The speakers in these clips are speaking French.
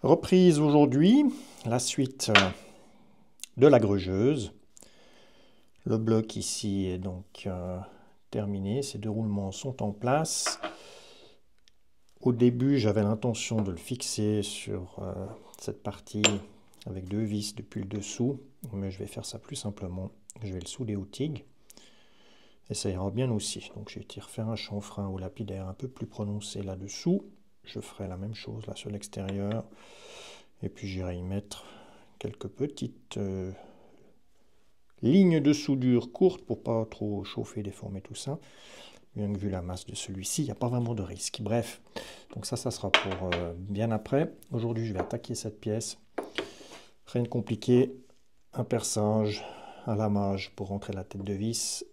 Reprise aujourd'hui, la suite de la grugeuse. Le bloc ici est donc terminé, ces deux roulements sont en place. Au début, j'avais l'intention de le fixer sur cette partie avec deux vis depuis le dessous, mais je vais faire ça plus simplement. Je vais le souder au TIG et ça ira bien aussi. Donc j'ai été refaire un chanfrein au lapidaire un peu plus prononcé là-dessous. Je ferai la même chose là sur l'extérieur. Et puis j'irai y mettre quelques petites lignes de soudure courtes pour pas trop chauffer, déformer tout ça. Bien que vu la masse de celui-ci, il n'y a pas vraiment de risque. Bref, donc ça sera pour bien après. Aujourd'hui, je vais attaquer cette pièce. Rien de compliqué. Un perçage, un lamage pour rentrer la tête de vis.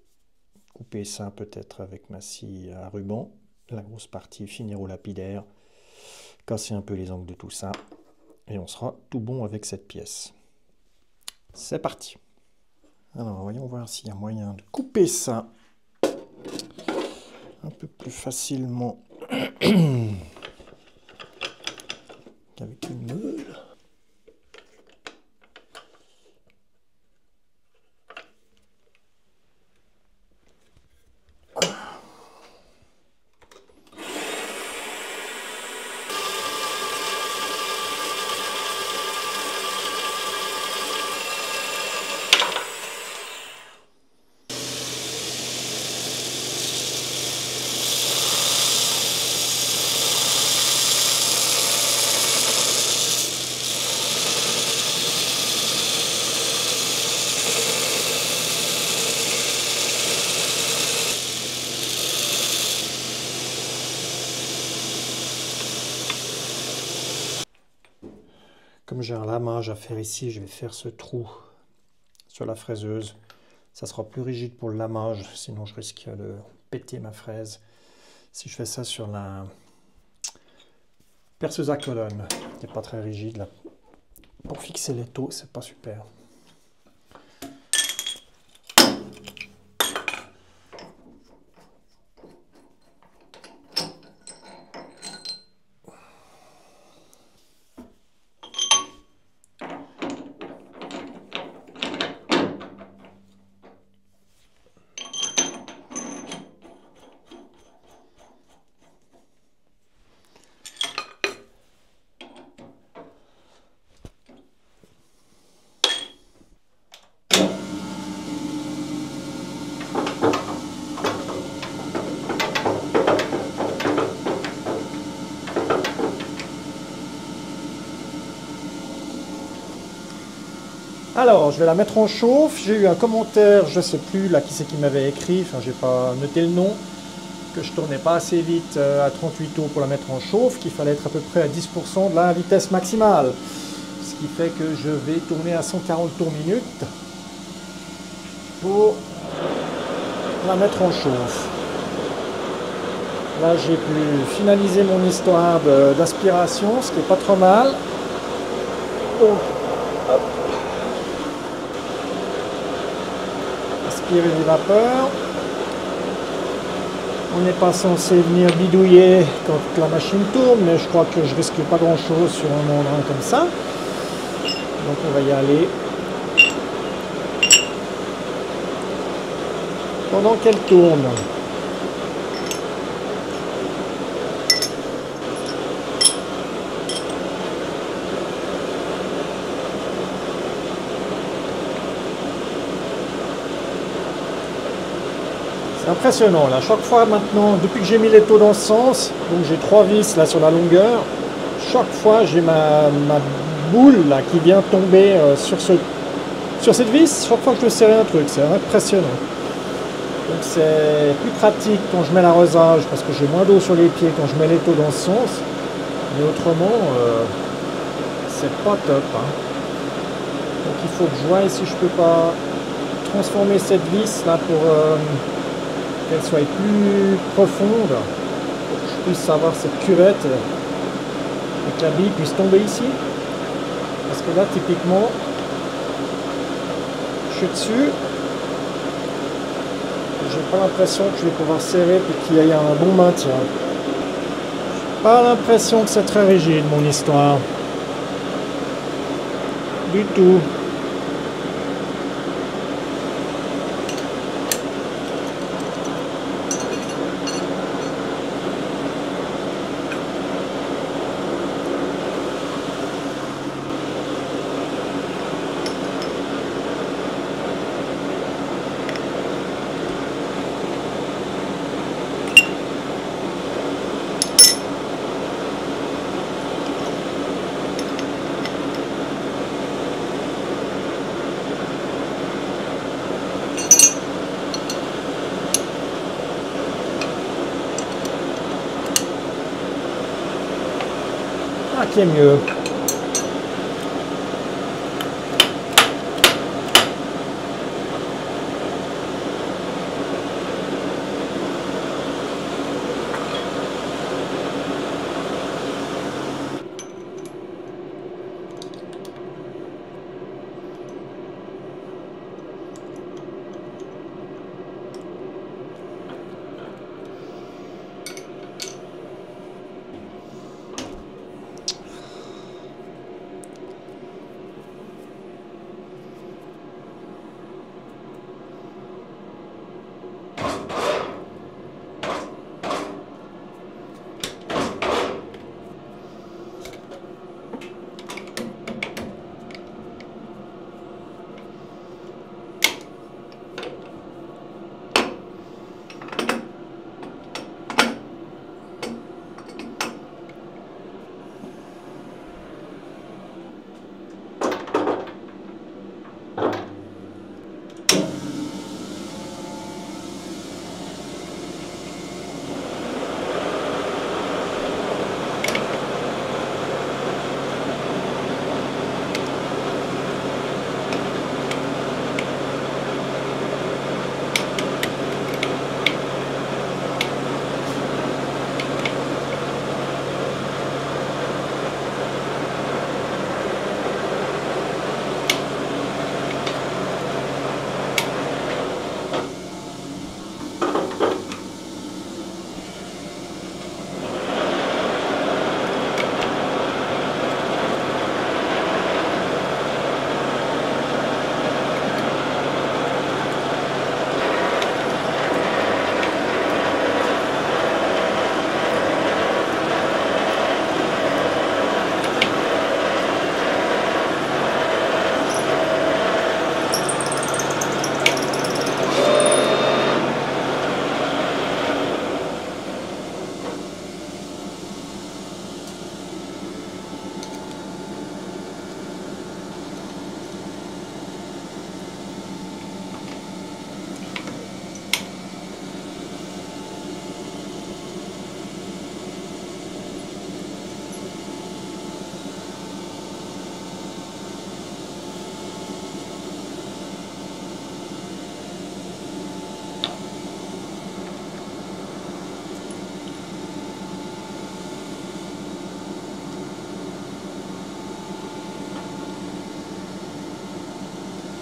Couper ça peut-être avec ma scie à ruban. La grosse partie, finir au lapidaire. Casser un peu les angles de tout ça. Et on sera tout bon avec cette pièce. C'est parti. Alors, voyons voir s'il y a moyen de couper ça un peu plus facilement qu'avec une meule. Comme j'ai un lamage à faire ici, je vais faire ce trou sur la fraiseuse. Ça sera plus rigide pour le lamage, sinon je risque de péter ma fraise. Si je fais ça sur la perceuse à colonne, qui n'est pas très rigide, là. Pour fixer les taux, c'est pas super. Alors, je vais la mettre en chauffe. J'ai eu un commentaire, je ne sais plus là qui c'est qui m'avait écrit, enfin j'ai pas noté le nom, que je tournais pas assez vite à 38 tours pour la mettre en chauffe, qu'il fallait être à peu près à 10% de la vitesse maximale. Ce qui fait que je vais tourner à 140 tours minute pour la mettre en chauffe. Là, j'ai pu finaliser mon histoire d'aspiration, ce qui n'est pas trop mal. Donc, hop. Aspirer les vapeurs. On n'est pas censé venir bidouiller quand la machine tourne, mais je crois que je risque pas grand chose sur un membrane comme ça. Donc on va y aller. Pendant qu'elle tourne. C'est impressionnant là, chaque fois maintenant, depuis que j'ai mis les taux dans ce sens, donc j'ai 3 vis là sur la longueur, chaque fois j'ai ma boule là qui vient tomber sur cette vis, chaque fois que je veux serrer un truc, c'est impressionnant. Donc c'est plus pratique quand je mets l'arrosage parce que j'ai moins d'eau sur les pieds quand je mets les taux dans ce sens, mais autrement c'est pas top. Hein. Donc il faut que je voie si je peux pas transformer cette vis là pour qu'elle soit plus profonde, pour que je puisse avoir cette cuvette et que la bille puisse tomber ici. Parce que là, typiquement, je suis dessus, j'ai pas l'impression que je vais pouvoir serrer et qu'il y ait un bon maintien. Pas l'impression que c'est très rigide mon histoire. du tout. Ah, qui est mieux.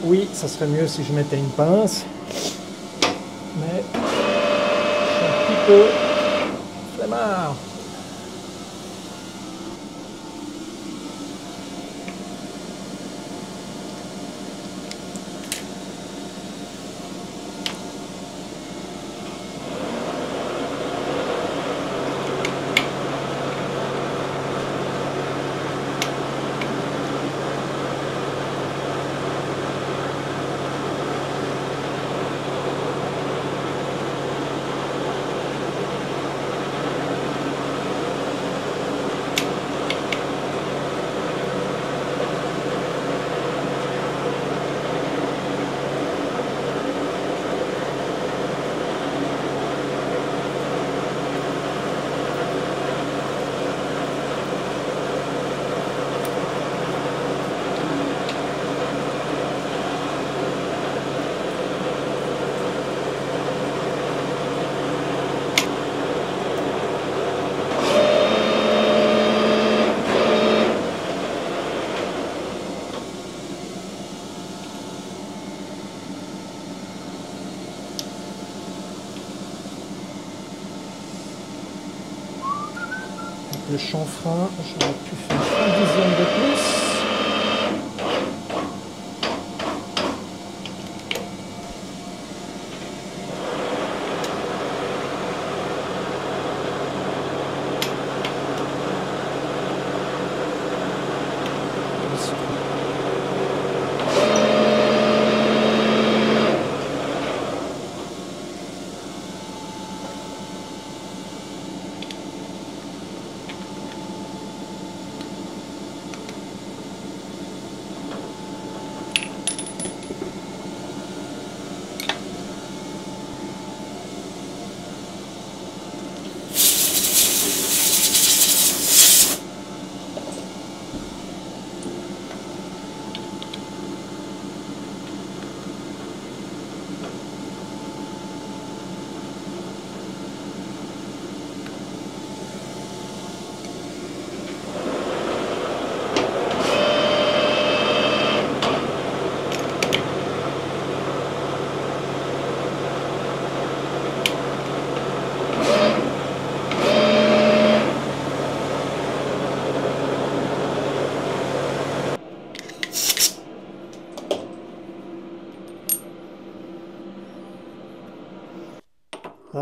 Oui, ça serait mieux si je mettais une pince. Mais je suis un petit peu flemmard. Le chanfrein, j'aurais pu faire un dixième de plus.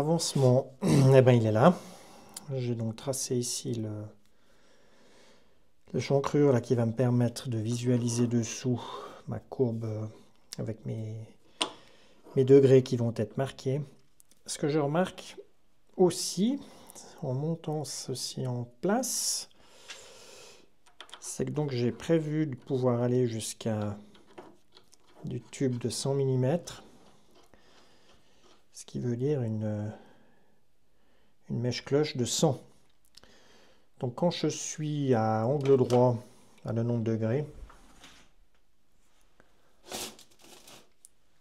l'avancement, eh ben, il est là. J'ai donc tracé ici le chancrure là, qui va me permettre de visualiser dessous ma courbe avec mes degrés qui vont être marqués. Ce que je remarque aussi, en montant ceci en place, c'est que donc j'ai prévu de pouvoir aller jusqu'à du tube de 100 mm, ce qui veut dire une mèche cloche de 100. Donc quand je suis à angle droit à 90 degrés,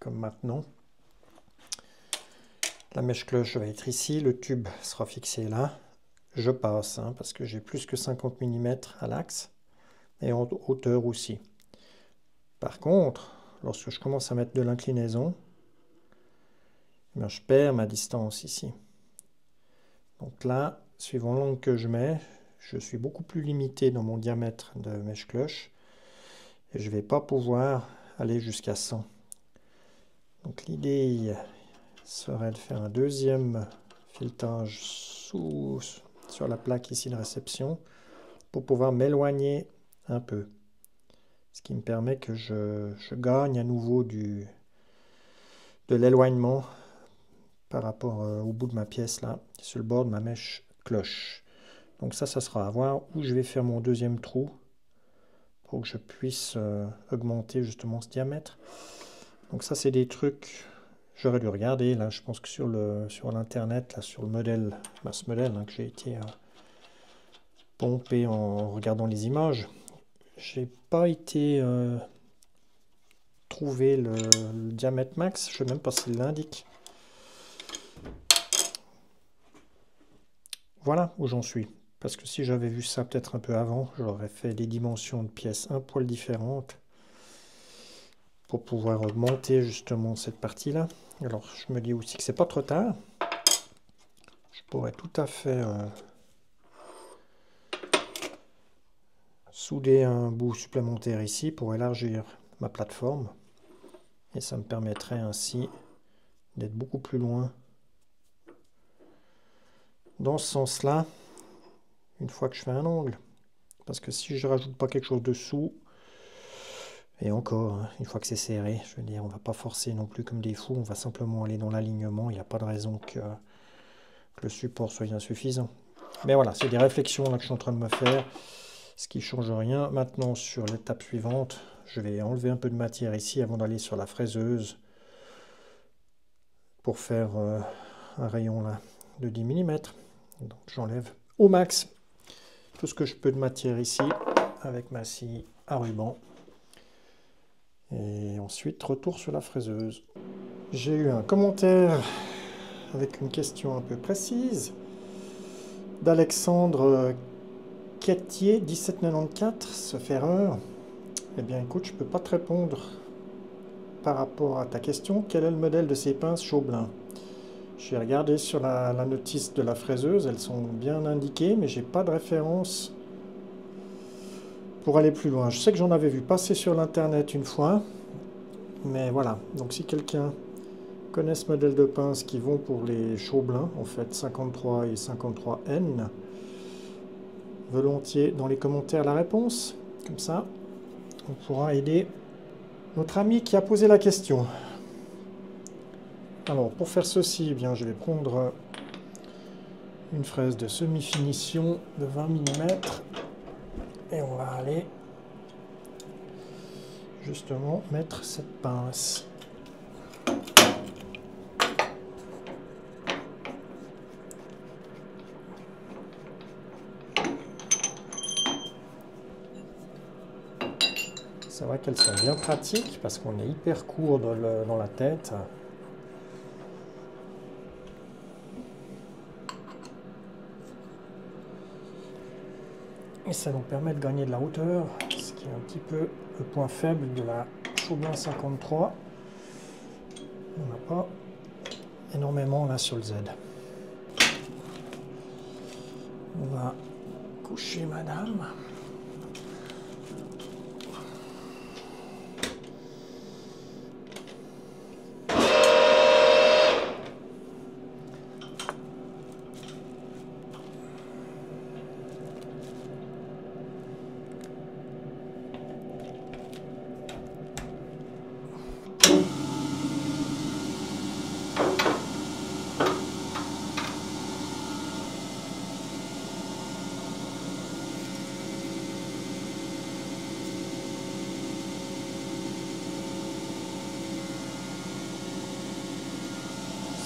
comme maintenant, la mèche cloche va être ici, le tube sera fixé là. Je passe, hein, parce que j'ai plus que 50 mm à l'axe, et en hauteur aussi. Par contre, lorsque je commence à mettre de l'inclinaison, je perds ma distance ici. Donc là, suivant l'angle que je mets, je suis beaucoup plus limité dans mon diamètre de mèche cloche, et je ne vais pas pouvoir aller jusqu'à 100. Donc l'idée serait de faire un deuxième filetage sur la plaque ici de réception pour pouvoir m'éloigner un peu. Ce qui me permet que je gagne à nouveau de l'éloignement par rapport au bout de ma pièce là, sur le bord de ma mèche cloche. Donc ça sera à voir où je vais faire mon deuxième trou pour que je puisse augmenter justement ce diamètre. Donc ça c'est des trucs, j'aurais dû regarder là, je pense que sur l'internet, là sur le modèle, ce modèle hein, que j'ai été pompé en regardant les images, j'ai pas été trouver le diamètre max, je sais même pas s'il l'indique. Voilà où j'en suis. Parce que si j'avais vu ça peut-être un peu avant, j'aurais fait des dimensions de pièces un poil différentes pour pouvoir augmenter justement cette partie-là. Alors je me dis aussi que c'est pas trop tard. Je pourrais tout à fait souder un bout supplémentaire ici pour élargir ma plateforme. Et ça me permettrait ainsi d'être beaucoup plus loin dans ce sens-là, une fois que je fais un angle. Parce que si je rajoute pas quelque chose dessous, et encore, hein, une fois que c'est serré, je veux dire, on va pas forcer non plus comme des fous, on va simplement aller dans l'alignement, il n'y a pas de raison que le support soit insuffisant. Mais voilà, c'est des réflexions là que je suis en train de me faire, ce qui ne change rien. Maintenant, sur l'étape suivante, je vais enlever un peu de matière ici avant d'aller sur la fraiseuse pour faire un rayon là de 10 mm. Donc j'enlève au max tout ce que je peux de matière ici avec ma scie à ruban. Et ensuite, retour sur la fraiseuse. J'ai eu un commentaire avec une question un peu précise d'Alexandre Quétier, 1794, sauf erreur. Eh bien écoute, je ne peux pas te répondre par rapport à ta question. Quel est le modèle de ces pinces Chaublin? J'ai regardé sur la notice de la fraiseuse, elles sont bien indiquées, mais j'ai pas de référence pour aller plus loin. Je sais que j'en avais vu passer sur l'internet une fois, mais voilà. Donc si quelqu'un connaît ce modèle de pince qui vont pour les Chaublin, en fait 53 et 53N, volontiers dans les commentaires la réponse, comme ça on pourra aider notre ami qui a posé la question. Alors pour faire ceci, eh bien, je vais prendre une fraise de semi-finition de 20 mm et on va aller justement mettre cette pince. C'est vrai qu'elles sont bien pratiques parce qu'on est hyper court dans la tête. Et ça nous permet de gagner de la hauteur, ce qui est un petit peu le point faible de la Chaublin 53. On n'a pas énormément là sur le Z. On va coucher madame.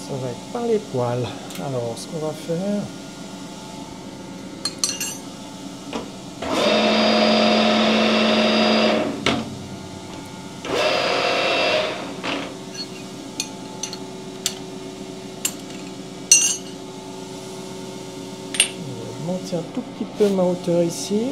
Ça va être par les poils. Alors, ce qu'on va faire... Je vais monter un tout petit peu ma hauteur ici.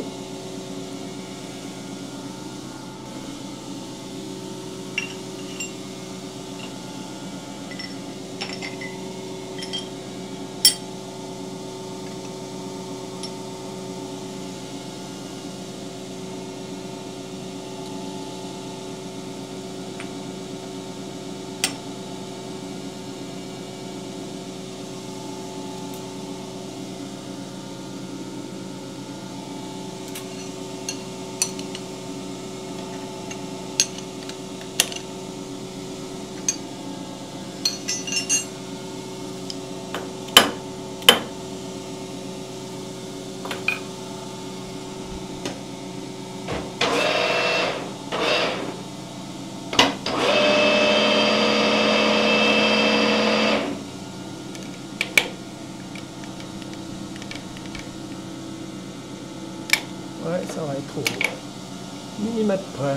Ouais, ça va être au millimètre près.